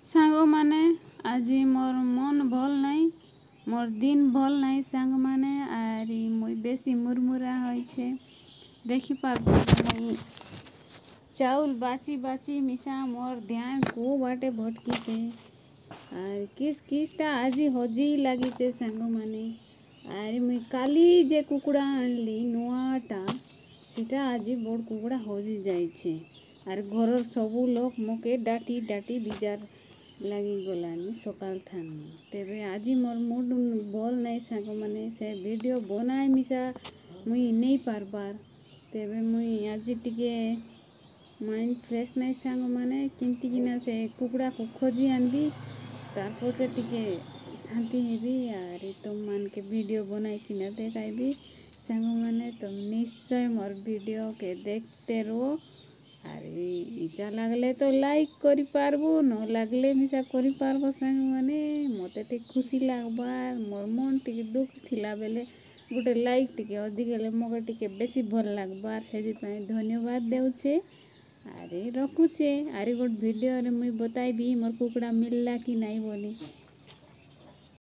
सांग माने आज मोर मन भल नहीं मोर दिन भल नहीं सांग माने आरी मुई बेसी मुरमुरा होइछे देखी पारबो नहीं चाउल बाची बाची मिसा मोर ध्यान को बाटे भटकीचे आर किस किसटा आज हजी लागिचे सांग माने आर मुई काली जे कुकुड़ा आनली नुआटा सेटा आज बड़ कुकुड़ा हजी जाइछे आर घरर सबू लोग मोके डाटी डाटी बिजार लगी गलानी सकाल थान तेबे आज मोर मूड भल नहीं सांग माने से वीडियो बनाए मिसा मुई नहीं पारबार तेबे मुई आज टिके माइंड फ्रेश नहीं सांग माने किंती किना से कुकुड़ा को खोजी आनबी तार पछे टिके शांति हेबी आर तुम मान के वीडियो बनाई किना देखाइबी सांग माने तुम निश्चय मोर वीडियो के देखते रहो আর ইচ্ছা লাগলে তো লাইক করি পারবো ন লাগলে মিশা করি পারবো সাଙ୍ଗ মানে মতে ଟିକେ ଖୁସି লাগবার মোর মন ଟିକେ ଦୁଃଖ ଥିଲା ବେଲେ ଗୋଟେ ଲାଇକ୍ ଟିକେ ଅଧିକ ହେଲେ ମୋତେ ଟିକେ ବେଶୀ ଭଲ ଲାଗବାର ସେଥିପାଇଁ ଧନ୍ୟବାଦ ଦେଉଛେ ଆରେ ରଖୁଛେ ଆରେ ଗୋଟେ ଭିଡ଼ିଓରେ ମୁଇଁ ବତାଇବି ମୋର କୁକୁଡ଼ା ମିଳିଲା କି ନାଇଁ ବୋଲି।